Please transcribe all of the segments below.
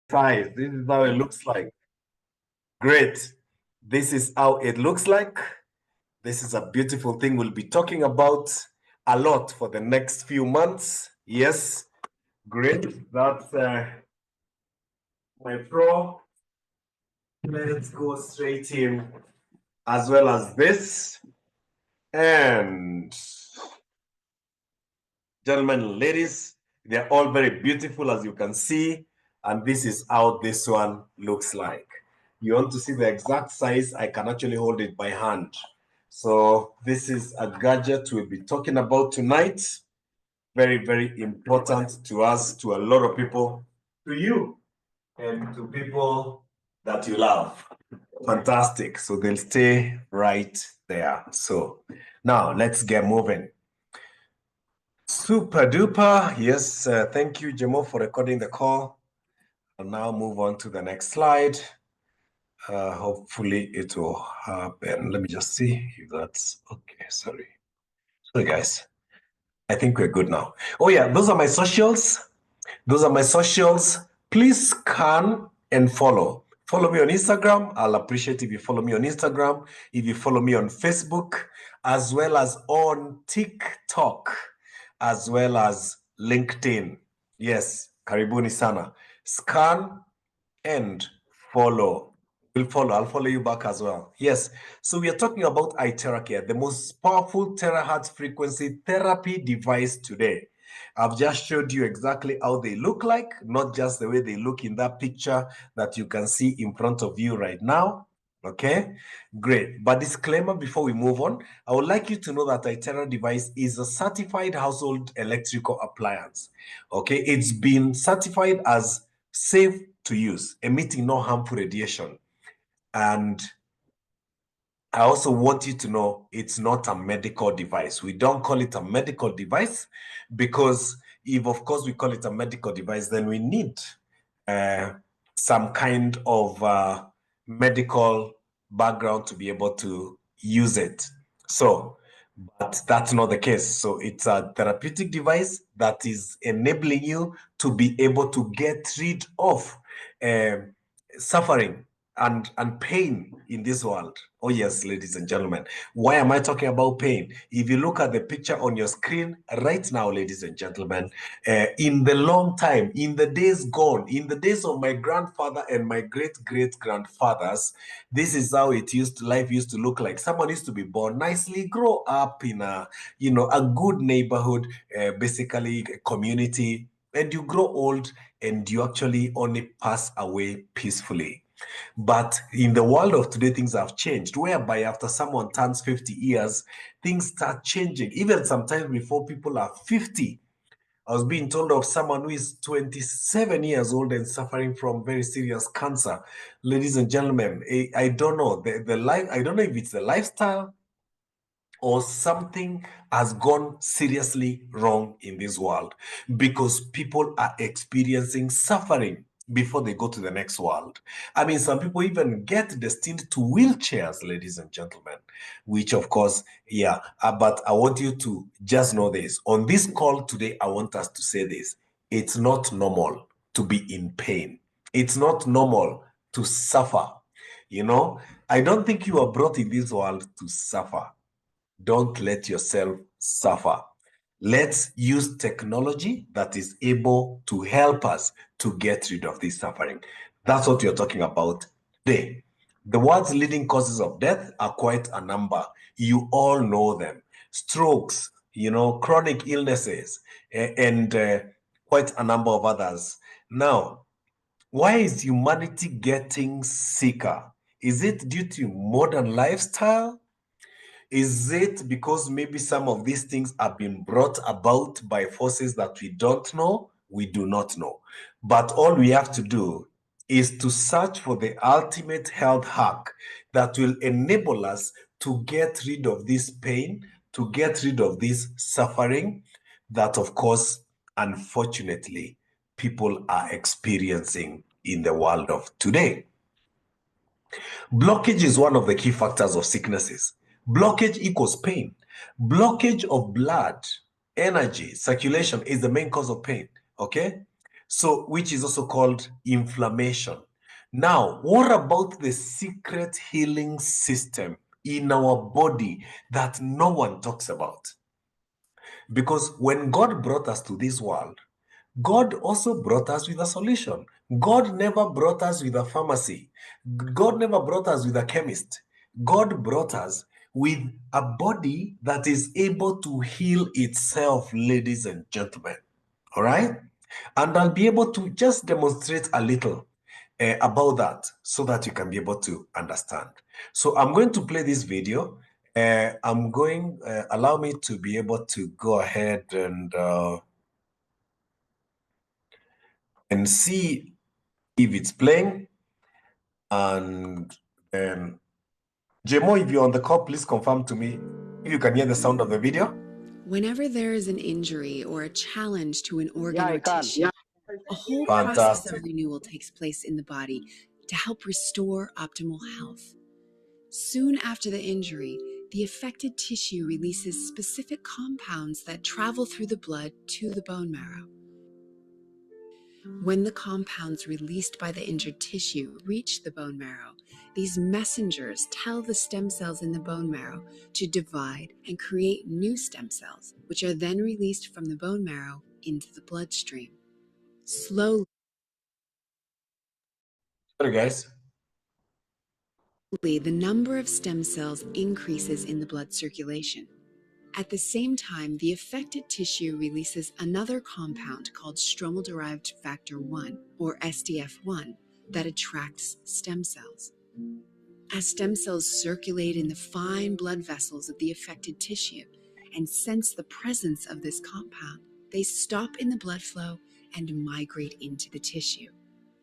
size. This is how it looks like. Great. This is how it looks like. This is a beautiful thing we'll be talking about a lot for the next few months. Yes, great. That's my pro. Let's go straight in as well as this. And gentlemen, ladies, they're all very beautiful as you can see. And this is how this one looks like. You want to see the exact size? I can actually hold it by hand. So this is a gadget we'll be talking about tonight. Very, very important to us, to a lot of people, to you, and to people that you love. Fantastic. So they'll stay right there. So now let's get moving. Super duper. Yes, thank you, Jemo, for recording the call. I'll now move on to the next slide. Hopefully it will happen. Let me just see if that's okay. Sorry, guys. I think we're good now. Oh yeah, those are my socials. Those are my socials. Please scan and follow. Follow me on Instagram. I'll appreciate if you follow me on Instagram. If you follow me on Facebook, as well as on TikTok, as well as LinkedIn. Yes, karibuni sana. Scan and follow. I'll follow you back as well. Yes. So we are talking about iTeracare, the most powerful terahertz frequency therapy device today. I've just showed you exactly how they look like, not just the way they look in that picture that you can see in front of you right now. Okay, great. But disclaimer before we move on, I would like you to know that iTera device is a certified household electrical appliance. Okay, it's been certified as safe to use, emitting no harmful radiation. And I also want you to know it's not a medical device. We don't call it a medical device because if, of course, we call it a medical device, then we need some kind of medical background to be able to use it. So, but that's not the case. So it's a therapeutic device that is enabling you to be able to get rid of suffering and pain in this world. Oh yes, ladies and gentlemen. Why am I talking about pain? If you look at the picture on your screen right now, ladies and gentlemen, in the long time, in the days gone, in the days of my grandfather and my great-great-grandfathers, this is how life used to look like. Someone used to be born nicely, grow up in a good neighborhood, basically a community, and you grow old and you actually only pass away peacefully. But in the world of today, things have changed, whereby after someone turns 50 years, things start changing. Even sometimes before people are 50. I was being told of someone who is 27 years old and suffering from very serious cancer. Ladies and gentlemen, I don't know. I don't know if it's the lifestyle or something has gone seriously wrong in this world because people are experiencing suffering before they go to the next world. I mean, some people even get destined to wheelchairs, ladies and gentlemen, which of course, yeah, but I want you to just know this. On this call today, I want us to say this. It's not normal to be in pain. It's not normal to suffer. You know, I don't think you are brought in this world to suffer. Don't let yourself suffer. Let's use technology that is able to help us to get rid of this suffering. That's what you're talking about today. The world's leading causes of death are quite a number. You all know them. Strokes, chronic illnesses, and quite a number of others. Now, why is humanity getting sicker? Is it due to modern lifestyle? Is it because maybe some of these things have been brought about by forces that we don't know? We do not know. But all we have to do is to search for the ultimate health hack that will enable us to get rid of this pain, to get rid of this suffering that, of course, unfortunately, people are experiencing in the world of today. Blockage is one of the key factors of sicknesses. Blockage equals pain. Blockage of blood, energy, circulation is the main cause of pain, okay? So, which is also called inflammation. Now, what about the secret healing system in our body that no one talks about? Because when God brought us to this world, God also brought us with a solution. God never brought us with a pharmacy. God never brought us with a chemist. God brought us with a body that is able to heal itself, ladies and gentlemen. All right? And I'll be able to just demonstrate a little about that so that you can be able to understand. So I'm going to play this video. Allow me to be able to go ahead and see if it's playing. And Jemo, if you're on the call, please confirm to me if you can hear the sound of the video. Whenever there is an injury or a challenge to an organ or can. tissue, a whole process of renewal takes place in the body to help restore optimal health. Soon after the injury, the affected tissue releases specific compounds that travel through the blood to the bone marrow. When the compounds released by the injured tissue reach the bone marrow, these messengers tell the stem cells in the bone marrow to divide and create new stem cells, which are then released from the bone marrow into the bloodstream. Slowly, Sorry, guys. the number of stem cells increases in the blood circulation. At the same time, the affected tissue releases another compound called stromal-derived factor 1, or SDF1, that attracts stem cells. As stem cells circulate in the fine blood vessels of the affected tissue and sense the presence of this compound, they stop in the blood flow and migrate into the tissue.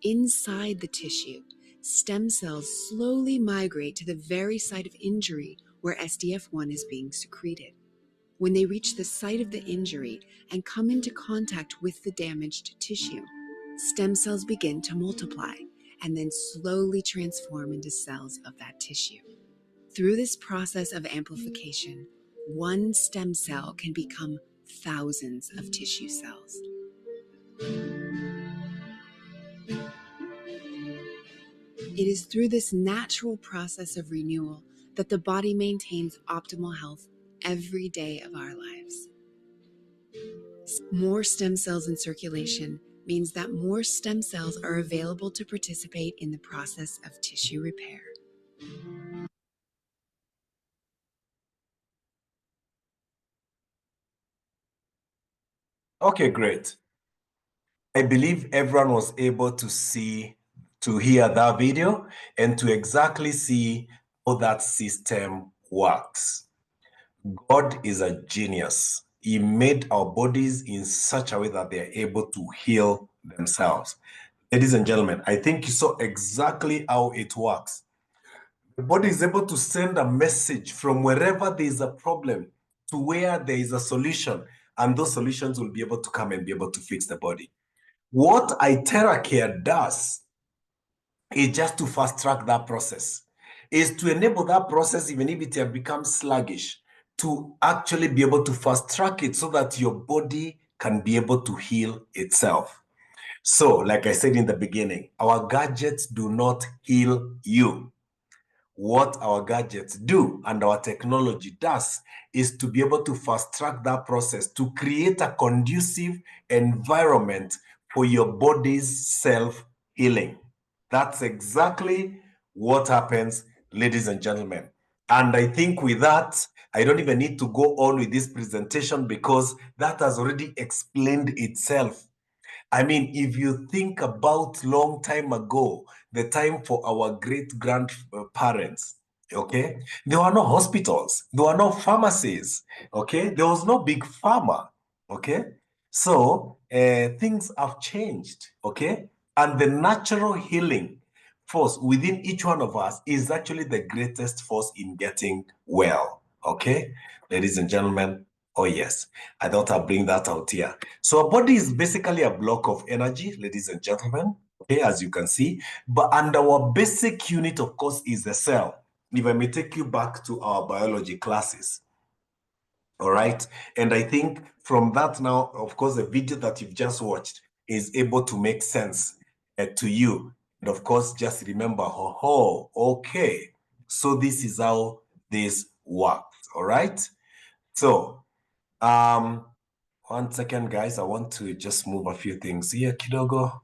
Inside the tissue, stem cells slowly migrate to the very site of injury where SDF1 is being secreted. When they reach the site of the injury and come into contact with the damaged tissue, stem cells begin to multiply and then slowly transform into cells of that tissue. Through this process of amplification, one stem cell can become thousands of tissue cells. It is through this natural process of renewal that the body maintains optimal health every day of our lives. More stem cells in circulation means that more stem cells are available to participate in the process of tissue repair. Okay, great. I believe everyone was able to hear that video and to exactly see how that system works. God is a genius. He made our bodies in such a way that they are able to heal themselves. Ladies and gentlemen, I think you saw exactly how it works. The body is able to send a message from wherever there is a problem to where there is a solution, and those solutions will be able to come and be able to fix the body. What IteraCare does is just to fast track that process, is to enable that process, even if it has become sluggish, to actually be able to fast track it so that your body can be able to heal itself. So, like I said in the beginning, our gadgets do not heal you. What our gadgets do and our technology does is to be able to fast track that process to create a conducive environment for your body's self-healing. That's exactly what happens, ladies and gentlemen. And I think with that, I don't even need to go on with this presentation because that has already explained itself. I mean, if you think about long time ago, the time for our great-grandparents, okay, there were no hospitals, there were no pharmacies, okay, there was no big pharma, okay. So things have changed, okay, and the natural healing force within each one of us is actually the greatest force in getting well, okay, ladies and gentlemen. Oh, yes. I thought I'd bring that out here. So a body is basically a block of energy, ladies and gentlemen, okay, as you can see. And our basic unit, of course, is the cell. If I may take you back to our biology classes. All right. And I think from that now, of course, the video that you've just watched, is able to make sense to you. And of course, just remember, okay, so this is how this works, all right? So, 1 second, guys. I want to just move a few things here, kidogo.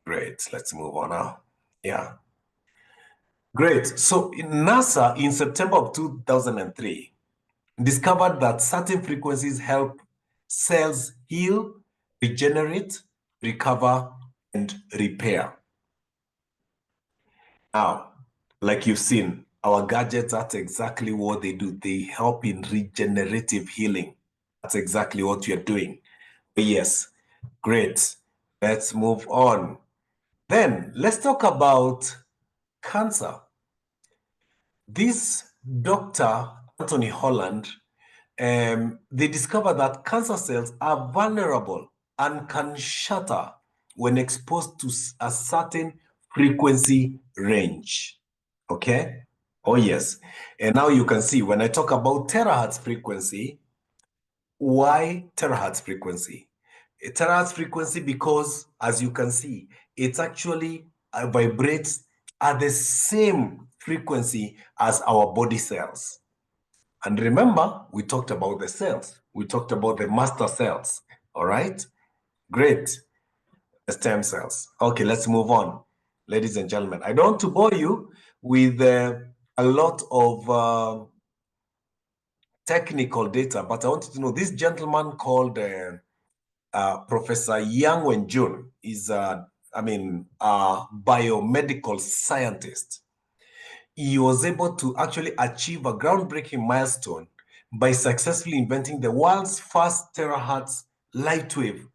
Great, let's move on now. Yeah. Great. So NASA, in September of 2003, discovered that certain frequencies help cells heal, regenerate, recover, and repair. Now, like you've seen, our gadgets, that's exactly what they do. They help in regenerative healing. That's exactly what you're doing. Yes, great. Let's move on. Then let's talk about cancer. This Dr. Anthony Holland, they discovered that cancer cells are vulnerable and can shatter when exposed to a certain frequency range. Okay? Oh, yes. And now you can see when I talk about terahertz frequency, why terahertz frequency? A terahertz frequency because, as you can see, it actually vibrates at the same frequency as our body cells. And remember, we talked about the cells. We talked about the master cells. All right? Great. The stem cells. Okay, let's move on. Ladies and gentlemen, I don't want to bore you with a lot of technical data, but I want you to know this gentleman called Professor Yang Wenjun is, a biomedical scientist. He was able to actually achieve a groundbreaking milestone by successfully inventing the world's first terahertz lightwave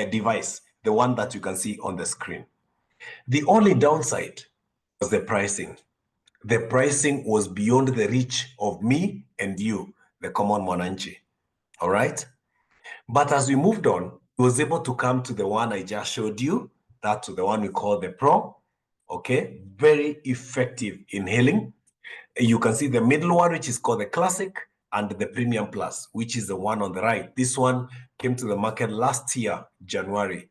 device, the one that you can see on the screen. The only downside was the pricing. The pricing was beyond the reach of me and you, the common Mwananchi. All right? But as we moved on, he was able to come to the one I just showed you, that's the one we call the Pro. Okay, very effective in healing. You can see the middle one, which is called the Classic, and the Premium Plus, which is the one on the right. This one came to the market last year, January.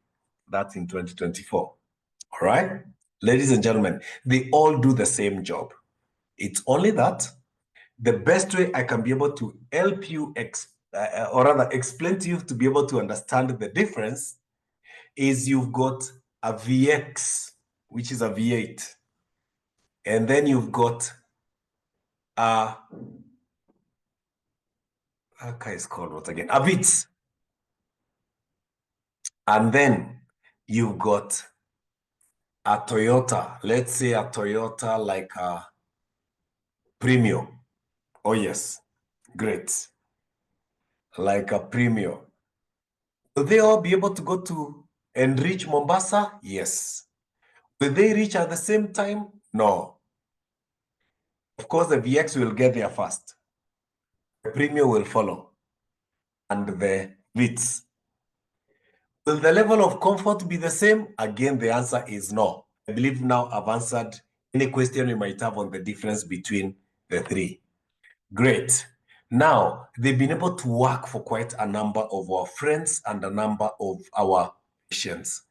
That's in 2024. All right, ladies and gentlemen, they all do the same job. It's only that the best way I can be able to help you, or rather explain to you to be able to understand the difference is you've got a VX, which is a V8. And then you've got a, okay, it's called what again? A VITS. And then you've got a Toyota, let's say a Toyota like a Premium. Oh yes, great. Like a Premium. Will they all be able to go to and reach Mombasa? Yes. Will they reach at the same time? No. Of course, the VX will get there first. The Premium will follow. And the VITS. Will the level of comfort be the same? Again, the answer is no. I believe now I've answered any question you might have on the difference between the three. Great. Now, they've been able to work for quite a number of our friends and a number of our patients.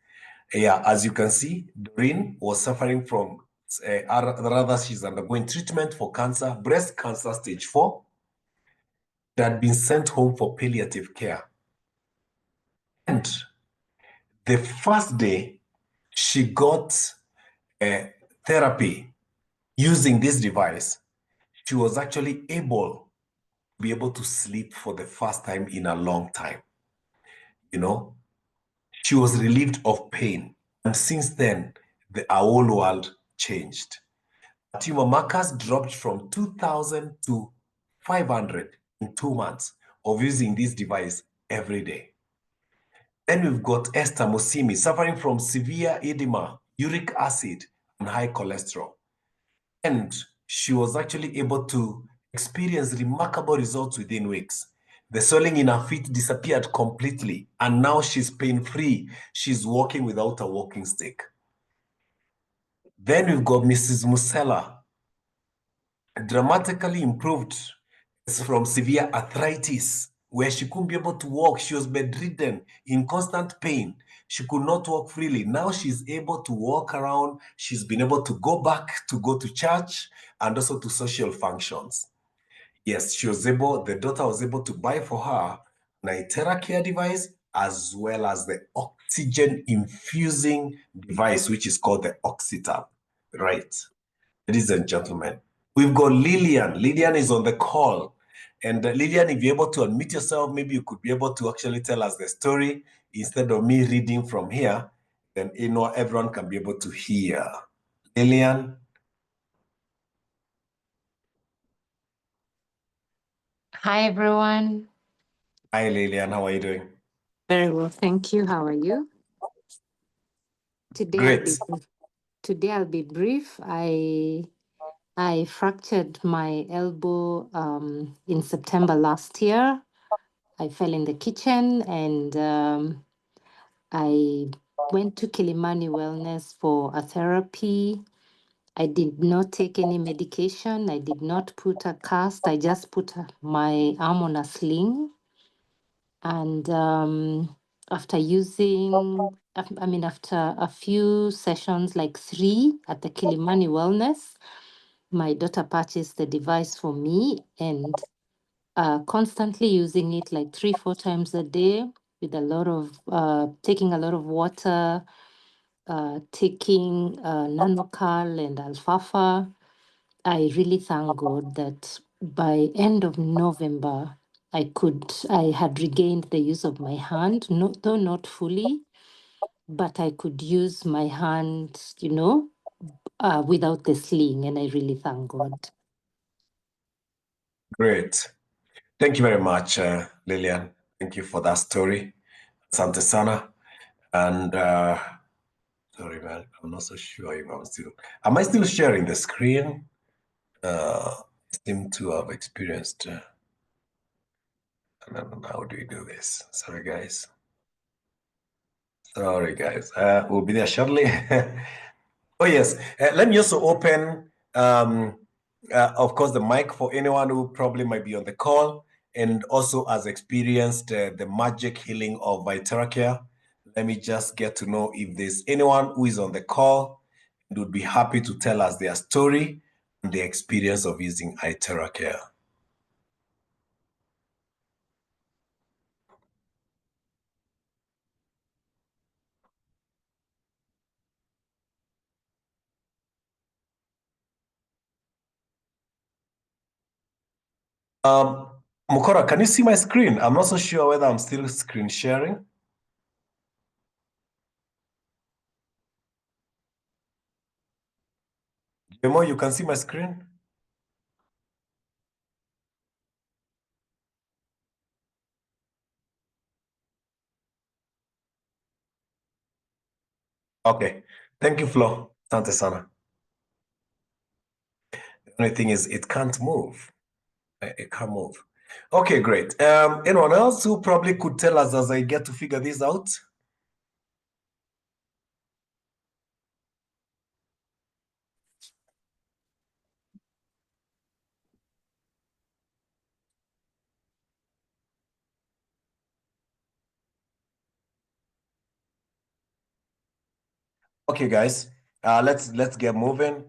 Yeah, as you can see, Doreen was suffering from, rather she's undergoing treatment for cancer, breast cancer stage 4, that had been sent home for palliative care. And the first day she got therapy using this device, she was actually able to be able to sleep for the first time in a long time. You know, she was relieved of pain. And since then, our whole world changed. Tumor markers dropped from 2,000 to 500 in 2 months of using this device every day. Then we've got Esther Musimi suffering from severe edema, uric acid, and high cholesterol. And she was actually able to experience remarkable results within weeks. The swelling in her feet disappeared completely, and now she's pain-free. She's walking without a walking stick. Then we've got Mrs. Musella, dramatically improved from severe arthritis where she couldn't be able to walk. She was bedridden, in constant pain. She could not walk freely. Now she's able to walk around. She's been able to go back to go to church and also to social functions. Yes, the daughter was able to buy for her an itera care device as well as the oxygen infusing device, which is called the Oxytab. Right. Ladies and gentlemen, we've got Lillian. Lillian is on the call. And Lillian, if you're able to unmute yourself, maybe you could be able to actually tell us the story instead of me reading from here. Then everyone can be able to hear. Lillian. Hi, everyone. Hi, Lillian. How are you doing? Very well, thank you. How are you? Great. Today I'll be brief. I fractured my elbow in September last year. I fell in the kitchen and I went to Kilimani Wellness for a therapy. I did not take any medication. I did not put a cast. I just put my arm on a sling. And after a few sessions, like 3 at the Kilimani Wellness, my daughter purchased the device for me and constantly using it like 3-4 times a day with taking a lot of water, taking nanocal and alfalfa. I really thank God that by end of November, I had regained the use of my hand, though not fully, but I could use my hand, without the sling, and I really thank God. Great. Thank you very much, Lillian. Thank you for that story. Asante sana. And sorry, man, I'm not so sure if am I still sharing the screen? I seem to have experienced, how do we do this? Sorry, guys. We'll be there shortly. Oh, yes. Let me also open, of course, the mic for anyone who probably might be on the call and also has experienced the magic healing of Viteracare. Let me just get to know if there's anyone who is on the call and would be happy to tell us their story and the experience of using Viteracare. Mukora, can you see my screen? I'm not so sure whether I'm still screen sharing. Demo, you can see my screen? Okay. Thank you, Flo. Sante sana. The only thing is it can't move. It can't move. Okay, great. Anyone else who probably could tell us as I get to figure this out? Okay, guys. Let's get moving.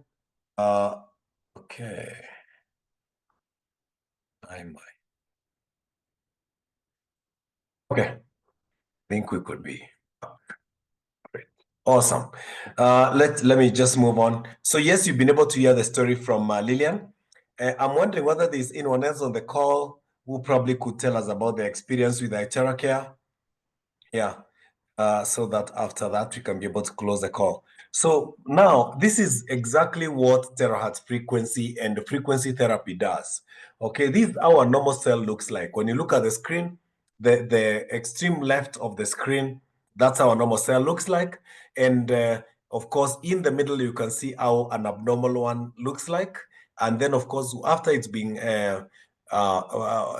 Okay. Okay. I think we could be. Great. Awesome. Let me just move on. So yes, you've been able to hear the story from Lillian. I'm wondering whether there's anyone else on the call who probably could tell us about the experience with Iteracare. Yeah. So that after that we can be able to close the call. So now this is exactly what terahertz frequency and the frequency therapy does. Okay, this is how a normal cell looks like. When you look at the screen, the extreme left of the screen, that's how a normal cell looks like. And of course, in the middle, you can see how an abnormal one looks like. And then, of course, after it's being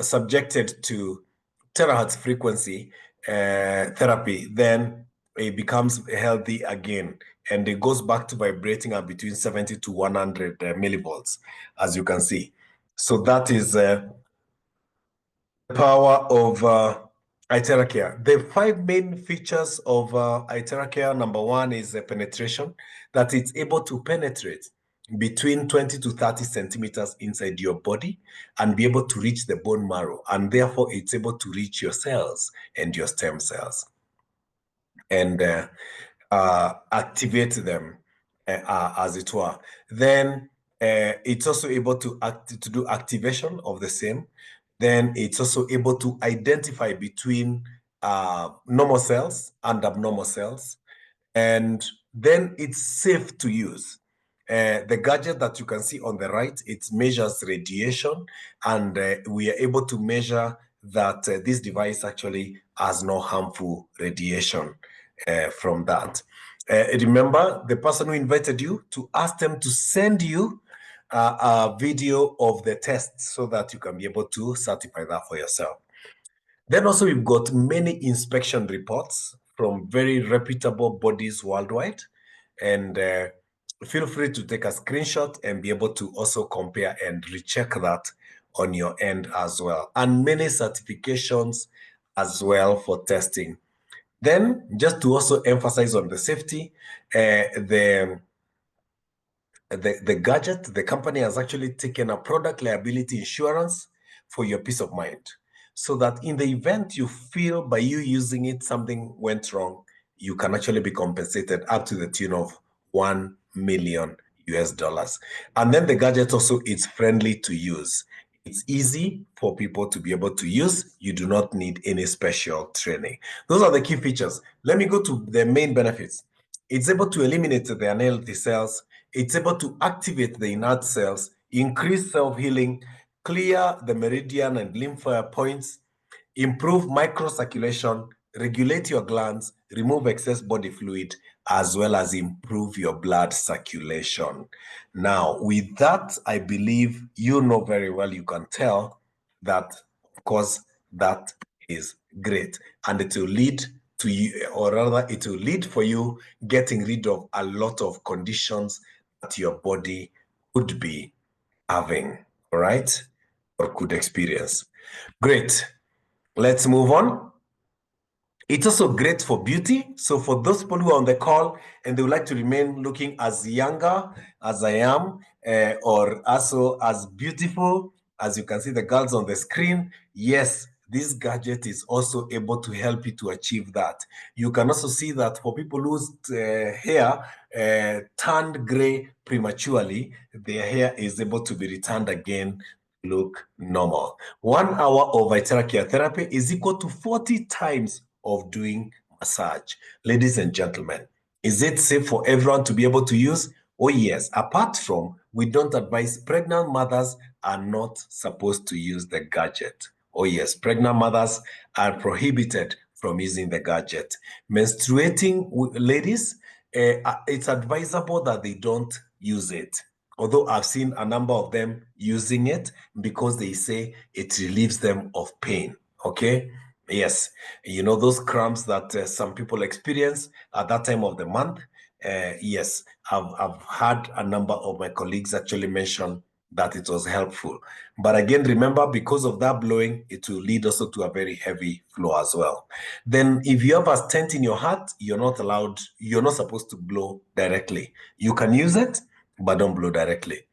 subjected to terahertz frequency, therapy, then it becomes healthy again and it goes back to vibrating at between 70 to 100 millivolts, as you can see. So that is Power of Iteracare. The 5 main features of Iteracare, number one is penetration, that it's able to penetrate between 20 to 30 centimeters inside your body and be able to reach the bone marrow, and therefore it's able to reach your cells and your stem cells and activate them as it were. Then it's also able to do activation of the same. Then it's also able to identify between normal cells and abnormal cells. And then it's safe to use. The gadget that you can see on the right, it measures radiation, and we are able to measure that this device actually has no harmful radiation from that. Remember, the person who invited you, to ask them to send you a video of the test so that you can be able to certify that for yourself. Then also we've got many inspection reports from very reputable bodies worldwide, and feel free to take a screenshot and be able to also compare and recheck that on your end as well, and many certifications as well for testing. Then, just to also emphasize on the safety, the gadget, the company has actually taken a product liability insurance for your peace of mind, so that in the event you feel by you using it something went wrong, you can actually be compensated up to the tune of 1 million US dollars. And then the gadget also is friendly to use. It's easy for people to be able to use. You do not need any special training. Those are the key features. Let me go to the main benefits. It's able to eliminate the unhealthy cells. It's able to activate the inert cells, increase self-healing, clear the meridian and lymph points, improve microcirculation, regulate your glands, remove excess body fluid, as well as improve your blood circulation. Now, with that, I believe you know very well, you can tell that, of course, that is great. And it will lead to you, or rather, it will lead for you getting rid of a lot of conditions that your body could be having, all right, or could experience. Great. Let's move on. It's also great for beauty. So for those people who are on the call and they would like to remain looking as younger as I am, or also as beautiful as you can see the girls on the screen, yes, this gadget is also able to help you to achieve that. You can also see that for people whose hair turned gray prematurely, their hair is able to be returned again, look normal. 1 hour of Iteracare therapy is equal to 40 times of doing massage. Ladies and gentlemen, is it safe for everyone to be able to use? Oh yes, apart from, we don't advise pregnant mothers are not supposed to use the gadget. Oh yes, pregnant mothers are prohibited from using the gadget. Menstruating ladies, it's advisable that they don't use it. Although I've seen a number of them using it because they say it relieves them of pain, okay? Yes, you know those cramps that some people experience at that time of the month. Yes, I've had a number of my colleagues actually mention that it was helpful. But again, remember, because of that blowing, it will lead also to a very heavy flow as well. Then if you have a stent in your heart, you're not supposed to blow directly. You can use it, but don't blow directly.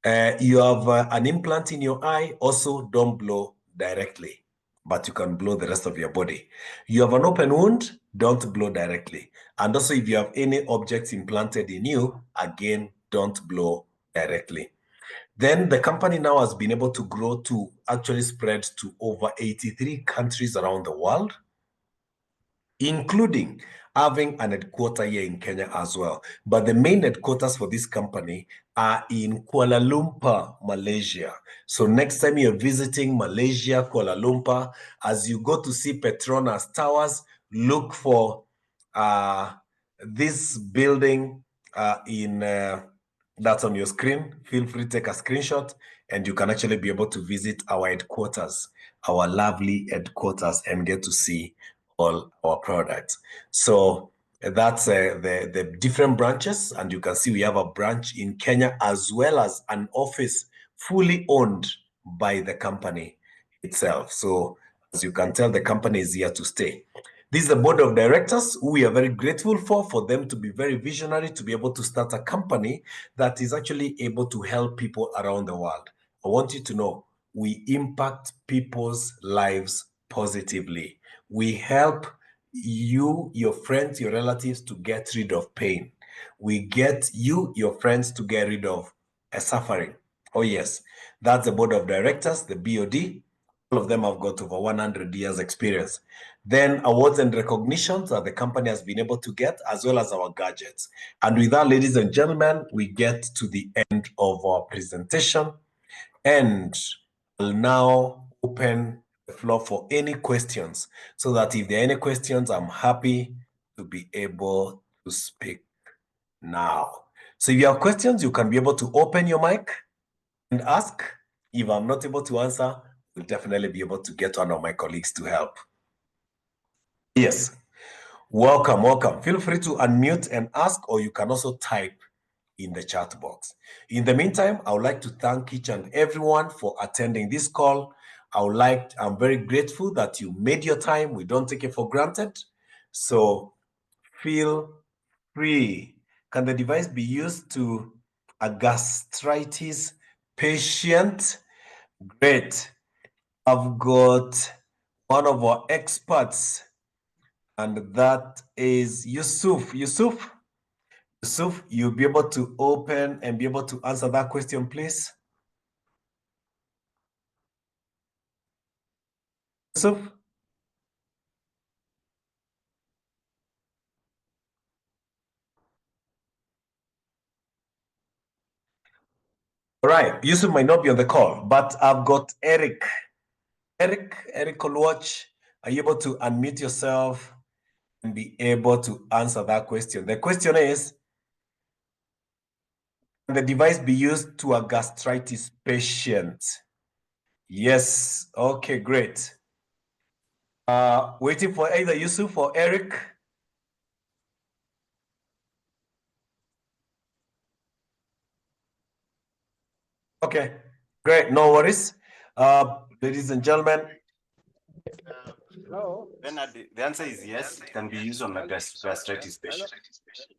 You have an implant in your eye, also don't blow directly, but you can blow the rest of your body. You have an open wound, don't blow directly. And also if you have any objects implanted in you, again, don't blow directly. Then the company now has been able to grow to actually spread to over 83 countries around the world, including having an headquarter here in Kenya as well. But the main headquarters for this company are in Kuala Lumpur, Malaysia. So next time you're visiting Malaysia, Kuala Lumpur, as you go to see Petronas Towers, look for this building that's on your screen. Feel free to take a screenshot and you can actually be able to visit our headquarters, our lovely headquarters, and get to see all our products. So that's the different branches, and you can see we have a branch in Kenya as well as an office fully owned by the company itself. So as you can tell, the company is here to stay. This is the board of directors who we are very grateful for them to be very visionary, to be able to start a company that is actually able to help people around the world. I want you to know we impact people's lives positively. We help you, your friends, your relatives to get rid of pain. We get you, your friends to get rid of suffering. Oh yes, that's the board of directors, the BOD. All of them have got over 100 years experience. Then awards and recognitions that the company has been able to get, as well as our gadgets. And with that, ladies and gentlemen, we get to the end of our presentation. And I'll now open the floor for any questions, so that if there are any questions, I'm happy to be able to speak now. So if you have questions, you can be able to open your mic and ask. If I'm not able to answer, we'll definitely be able to get one of my colleagues to help. Yes, welcome. Feel free to unmute and ask, or you can also type in the chat box. In the meantime, I would like to thank each and everyone for attending this call. I'm very grateful that you made your time. We don't take it for granted. So feel free. Can the device be used to a gastritis patient? Great. I've got one of our experts, and that is Yusuf. Yusuf, you'll be able to open and be able to answer that question, please. Yusuf? All right, Yusuf might not be on the call, but I've got Eric. Eric Kolwatch, are you able to unmute yourself and be able to answer that question? The question is, can the device be used to a gastritis patient? Yes, okay, great. Waiting for either Yusuf or Eric. Okay, great, no worries. Ladies and gentlemen. Hello. Benard, the answer is yes, it can be used on a gastritis patient.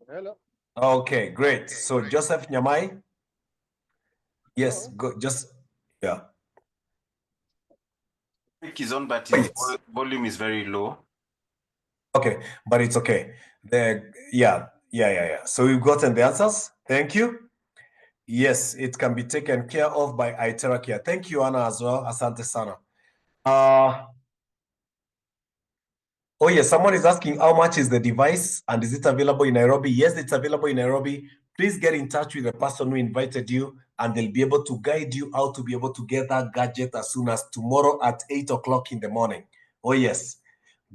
Hello. Okay, great. So Joseph Nyamai? Yes, Hello. go, yeah. Mic is on, but his volume is very low. Okay, but it's okay. Yeah. So we've gotten the answers. Thank you. Yes, it can be taken care of by iTeracare. Thank you, Anna, as well. Asante sana. Oh, yes, someone is asking how much is the device and is it available in Nairobi? Yes, it's available in Nairobi. Please get in touch with the person who invited you, and they'll be able to guide you how to be able to get that gadget as soon as tomorrow at 8 o'clock in the morning. Oh, yes.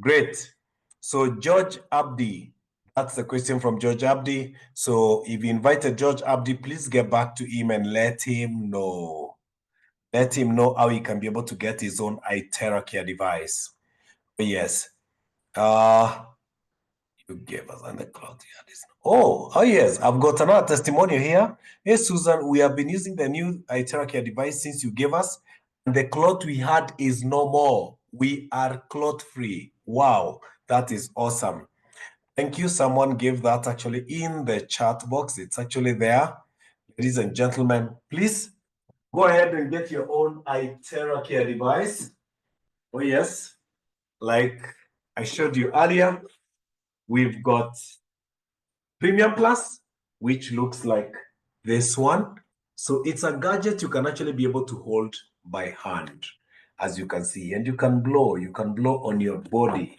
Great. So George Abdi, that's the question from George Abdi. So if you invited George Abdi, please get back to him and let him know. Let him know how he can be able to get his own iTeracare device. Oh, yes. You gave us on the cloud. Oh, yes. I've got another testimonial here. Hey, Susan, we have been using the new iTeracare device since you gave us. And the cloth we had is no more. We are cloth free. Wow, that is awesome. Thank you. Someone gave that actually in the chat box. It's actually there. Ladies and gentlemen, please go ahead and get your own iTeracare device. Oh, yes. Like I showed you earlier, we've got Premium Plus, which looks like this one. So it's a gadget you can actually be able to hold by hand, as you can see, and you can blow on your body.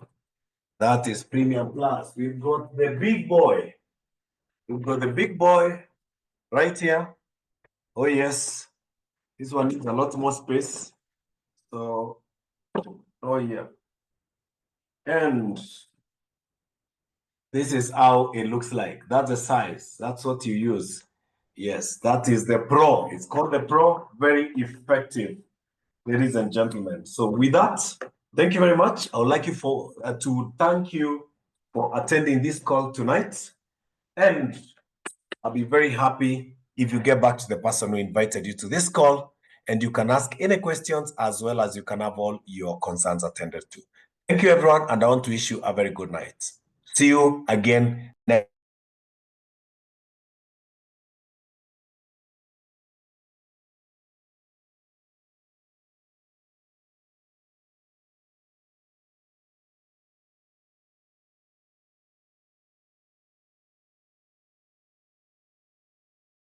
That is Premium Plus. We've got the big boy. We've got the big boy right here. Oh, yes. This one needs a lot more space. So, oh, yeah. And this is how it looks like. That's the size. That's what you use. Yes, that is the Pro. It's called the Pro. Very effective, ladies and gentlemen. So with that, thank you very much. I would like you to thank you for attending this call tonight. And I'll be very happy if you get back to the person who invited you to this call and you can ask any questions as well as you can have all your concerns attended to. Thank you, everyone, and I want to wish you a very good night. See you again next